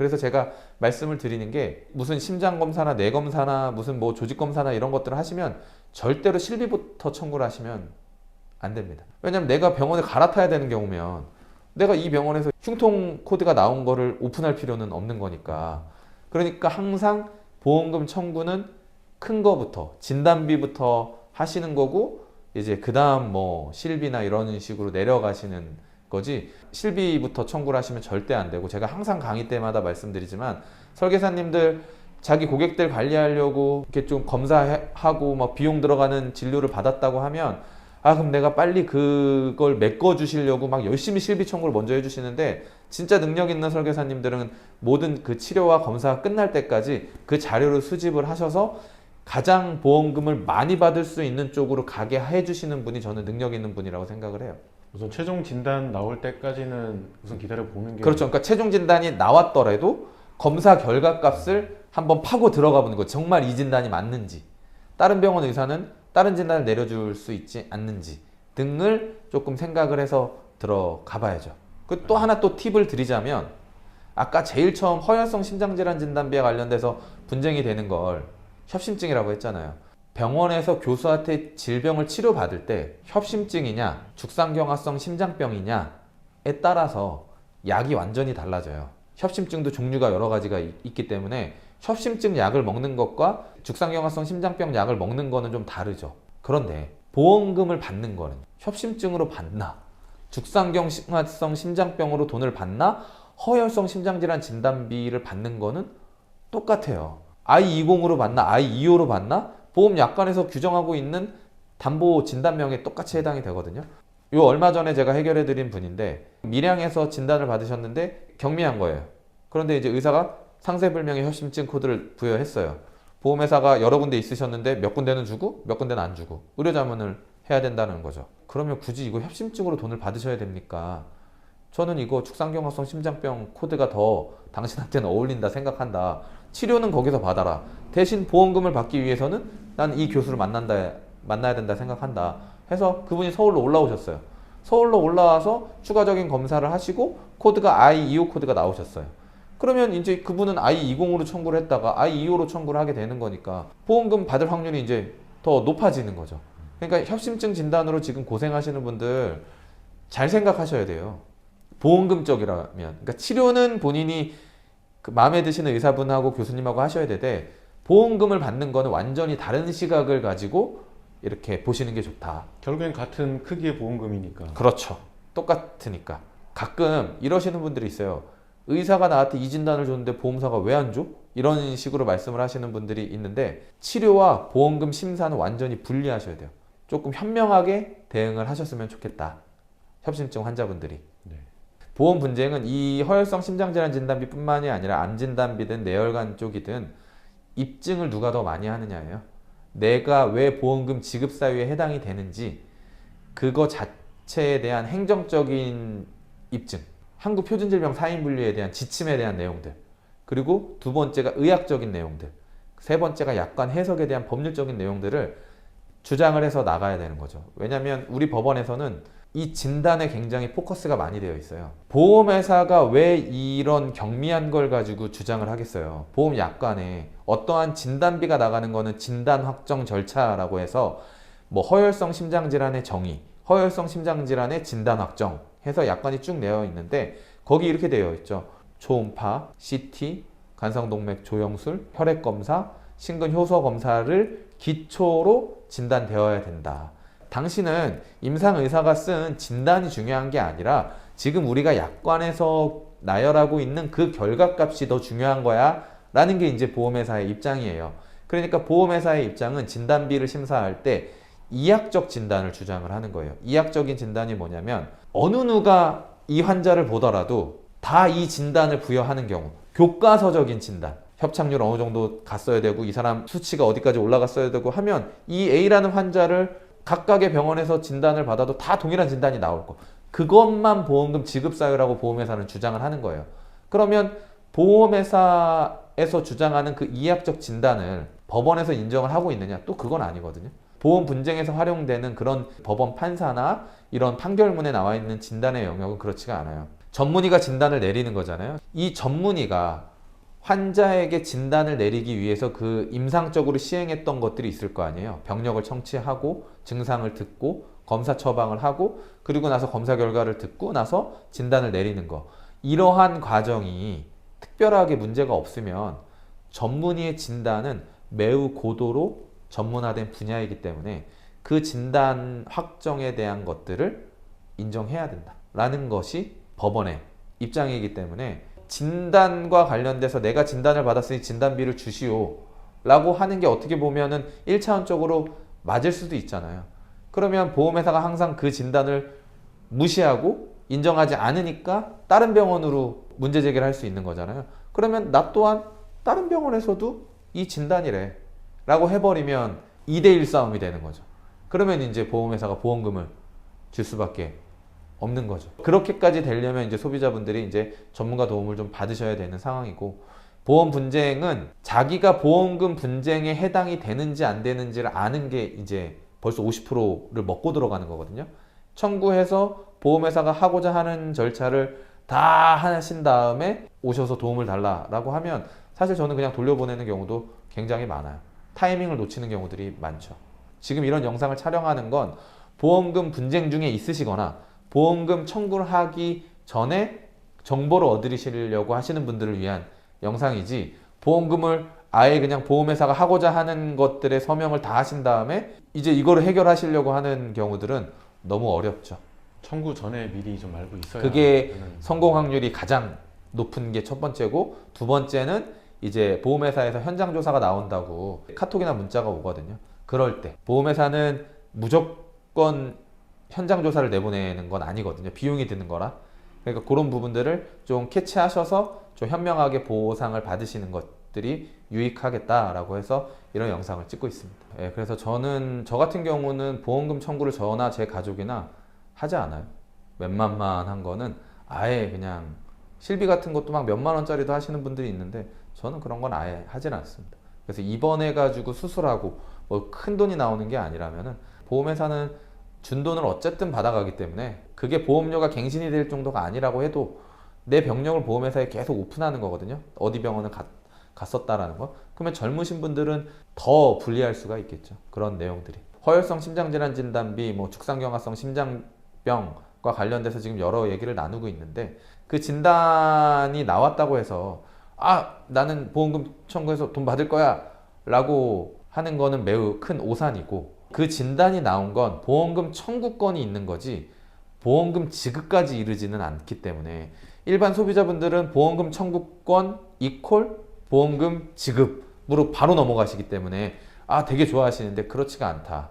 그래서 제가 말씀을 드리는 게 무슨 심장검사나 뇌검사나 무슨 뭐 조직검사나 이런 것들을 하시면 절대로 실비부터 청구를 하시면 안 됩니다. 왜냐면 내가 병원에 갈아타야 되는 경우면 내가 이 병원에서 흉통 코드가 나온 거를 오픈할 필요는 없는 거니까. 그러니까 항상 보험금 청구는 큰 거부터 진단비부터 하시는 거고 이제 그 다음 뭐 실비나 이런 식으로 내려가시는 거지 실비부터 청구를 하시면 절대 안 되고 제가 항상 강의 때마다 말씀드리지만 설계사님들 자기 고객들 관리하려고 이렇게 좀 검사하고 막 비용 들어가는 진료를 받았다고 하면 그럼 내가 빨리 그걸 메꿔 주시려고 막 열심히 실비 청구를 먼저 해주시는데 진짜 능력 있는 설계사님들은 모든 그 치료와 검사가 끝날 때까지 그 자료를 수집을 하셔서 가장 보험금을 많이 받을 수 있는 쪽으로 가게 해주시는 분이 저는 능력 있는 분이라고 생각을 해요. 우선 최종 진단 나올 때까지는 우선 기다려 보는 게 그렇죠. 그러니까 최종 진단이 나왔더라도 검사 결과 값을 한번 파고 들어가 보는 거. 정말 이 진단이 맞는지, 다른 병원 의사는 다른 진단을 내려줄 수 있지 않는지 등을 조금 생각을 해서 들어가 봐야죠. 그 또 하나 또 팁을 드리자면 아까 제일 처음 허혈성 심장질환 진단비와 관련돼서 분쟁이 되는 걸 협심증이라고 했잖아요. 병원에서 교수한테 질병을 치료받을 때 협심증이냐 죽상경화성 심장병이냐에 따라서 약이 완전히 달라져요. 협심증도 종류가 여러 가지가 있기 때문에 협심증 약을 먹는 것과 죽상경화성 심장병 약을 먹는 거는 좀 다르죠. 그런데 보험금을 받는 거는 협심증으로 받나 죽상경화성 심장병으로 돈을 받나 허혈성 심장질환 진단비를 받는 거는 똑같아요. I20으로 받나 I25로 받나 보험약관에서 규정하고 있는 담보 진단명에 똑같이 해당이 되거든요. 요 얼마 전에 제가 해결해 드린 분인데 밀양에서 진단을 받으셨는데 경미한 거예요. 그런데 이제 의사가 상세불명의 협심증 코드를 부여했어요. 보험회사가 여러 군데 있으셨는데 몇 군데는 주고 몇 군데는 안 주고 의료자문을 해야 된다는 거죠. 그러면 굳이 이거 협심증으로 돈을 받으셔야 됩니까? 저는 이거 죽상경화성 심장병 코드가 더 당신한테는 어울린다 생각한다. 치료는 거기서 받아라. 대신 보험금을 받기 위해서는 난 이 교수를 만나야 된다 생각한다. 해서 그분이 서울로 올라오셨어요. 서울로 올라와서 추가적인 검사를 하시고 코드가 I25 코드가 나오셨어요. 그러면 이제 그분은 I20으로 청구를 했다가 I25로 청구를 하게 되는 거니까 보험금 받을 확률이 이제 더 높아지는 거죠. 그러니까 협심증 진단으로 지금 고생하시는 분들 잘 생각하셔야 돼요. 보험금 쪽이라면. 그러니까 치료는 본인이 그 마음에 드시는 의사분하고 교수님하고 하셔야 되되 보험금을 받는 거는 완전히 다른 시각을 가지고 이렇게 보시는 게 좋다. 결국엔 같은 크기의 보험금이니까. 그렇죠. 똑같으니까. 가끔 이러시는 분들이 있어요. 의사가 나한테 이 진단을 줬는데 보험사가 왜 안 줘? 이런 식으로 말씀을 하시는 분들이 있는데 치료와 보험금 심사는 완전히 분리하셔야 돼요. 조금 현명하게 대응을 하셨으면 좋겠다. 협심증 환자분들이. 네. 보험 분쟁은 이 허혈성 심장질환 진단비뿐만이 아니라 암 진단비든 뇌혈관 쪽이든 입증을 누가 더 많이 하느냐예요. 내가 왜 보험금 지급 사유에 해당이 되는지 그거 자체에 대한 행정적인 입증, 한국 표준질병 사인분류에 대한 지침에 대한 내용들, 그리고 두 번째가 의학적인 내용들, 세 번째가 약관 해석에 대한 법률적인 내용들을 주장을 해서 나가야 되는 거죠. 왜냐하면 우리 법원에서는 이 진단에 굉장히 포커스가 많이 되어 있어요. 보험회사가 왜 이런 경미한 걸 가지고 주장을 하겠어요. 보험약관에 어떠한 진단비가 나가는 거는 진단 확정 절차라고 해서 뭐 허혈성 심장질환의 정의, 허혈성 심장질환의 진단 확정 해서 약관이 쭉 내어 있는데 거기 이렇게 되어 있죠. 초음파, CT, 간성동맥 조영술, 혈액검사, 심근효소 검사를 기초로 진단되어야 된다. 당신은 임상의사가 쓴 진단이 중요한 게 아니라 지금 우리가 약관에서 나열하고 있는 그 결과값이 더 중요한 거야 라는 게 이제 보험회사의 입장이에요. 그러니까 보험회사의 입장은 진단비를 심사할 때 이학적 진단을 주장을 하는 거예요. 이학적인 진단이 뭐냐면 어느 누가 이 환자를 보더라도 다 이 진단을 부여하는 경우, 교과서적인 진단, 협착률 어느 정도 갔어야 되고 이 사람 수치가 어디까지 올라갔어야 되고 하면 이 A라는 환자를 각각의 병원에서 진단을 받아도 다 동일한 진단이 나올 거. 그것만 보험금 지급 사유라고 보험회사는 주장을 하는 거예요. 그러면 보험회사에서 주장하는 그 이학적 진단을 법원에서 인정을 하고 있느냐? 또 그건 아니거든요. 보험 분쟁에서 활용되는 그런 법원 판사나 이런 판결문에 나와 있는 진단의 영역은 그렇지가 않아요. 전문의가 진단을 내리는 거잖아요. 이 전문의가 환자에게 진단을 내리기 위해서 그 임상적으로 시행했던 것들이 있을 거 아니에요. 병력을 청취하고 증상을 듣고 검사 처방을 하고 그리고 나서 검사 결과를 듣고 나서 진단을 내리는 거. 이러한 과정이 특별하게 문제가 없으면 전문의의 진단은 매우 고도로 전문화된 분야이기 때문에 그 진단 확정에 대한 것들을 인정해야 된다라는 것이 법원의 입장이기 때문에 진단과 관련돼서 내가 진단을 받았으니 진단비를 주시오 라고 하는 게 어떻게 보면은 1차원적으로 맞을 수도 있잖아요. 그러면 보험회사가 항상 그 진단을 무시하고 인정하지 않으니까 다른 병원으로 문제 제기를 할 수 있는 거잖아요. 그러면 나 또한 다른 병원에서도 이 진단이래 라고 해버리면 2대1 싸움이 되는 거죠. 그러면 이제 보험회사가 보험금을 줄 수밖에 없는 거죠. 그렇게까지 되려면 이제 소비자분들이 이제 전문가 도움을 좀 받으셔야 되는 상황이고, 보험 분쟁은 자기가 보험금 분쟁에 해당이 되는지 안 되는지를 아는 게 이제 벌써 50%를 먹고 들어가는 거거든요. 청구해서 보험회사가 하고자 하는 절차를 다 하신 다음에 오셔서 도움을 달라라고 하면 사실 저는 그냥 돌려보내는 경우도 굉장히 많아요. 타이밍을 놓치는 경우들이 많죠. 지금 이런 영상을 촬영하는 건 보험금 분쟁 중에 있으시거나 보험금 청구를 하기 전에 정보를 얻으시려고 하시는 분들을 위한 영상이지, 보험금을 아예 그냥 보험회사가 하고자 하는 것들의 서명을 다 하신 다음에 이제 이거를 해결하시려고 하는 경우들은 너무 어렵죠. 청구 전에 미리 좀 알고 있어야 그게 되는. 성공 확률이 가장 높은 게 첫 번째고, 두 번째는 이제 보험회사에서 현장 조사가 나온다고 카톡이나 문자가 오거든요. 그럴 때 보험회사는 무조건 현장 조사를 내보내는 건 아니거든요. 비용이 드는 거라. 그러니까 그런 부분들을 좀 캐치하셔서 좀 현명하게 보상을 받으시는 것들이 유익하겠다라고 해서 이런 영상을 찍고 있습니다. 예, 그래서 저는 저 같은 경우는 보험금 청구를 저나 제 가족이나 하지 않아요. 웬만한 거는 아예 그냥 실비 같은 것도 막 몇만 원짜리도 하시는 분들이 있는데 저는 그런 건 아예 하진 않습니다. 그래서 입원해 가지고 수술하고 뭐 큰 돈이 나오는 게 아니라면은 보험회사는 준 돈을 어쨌든 받아가기 때문에 그게 보험료가 갱신이 될 정도가 아니라고 해도 내 병력을 보험회사에 계속 오픈하는 거거든요. 어디 병원을 갔었다라는 거. 그러면 젊으신 분들은 더 불리할 수가 있겠죠. 그런 내용들이. 허혈성 심장질환 진단비, 뭐 축산경화성 심장병과 관련돼서 지금 여러 얘기를 나누고 있는데, 그 진단이 나왔다고 해서 나는 보험금 청구해서 돈 받을 거야 라고 하는 거는 매우 큰 오산이고, 그 진단이 나온 건 보험금 청구권이 있는 거지 보험금 지급까지 이르지는 않기 때문에 일반 소비자분들은 보험금 청구권 이퀄 보험금 지급으로 바로 넘어가시기 때문에 되게 좋아하시는데 그렇지가 않다.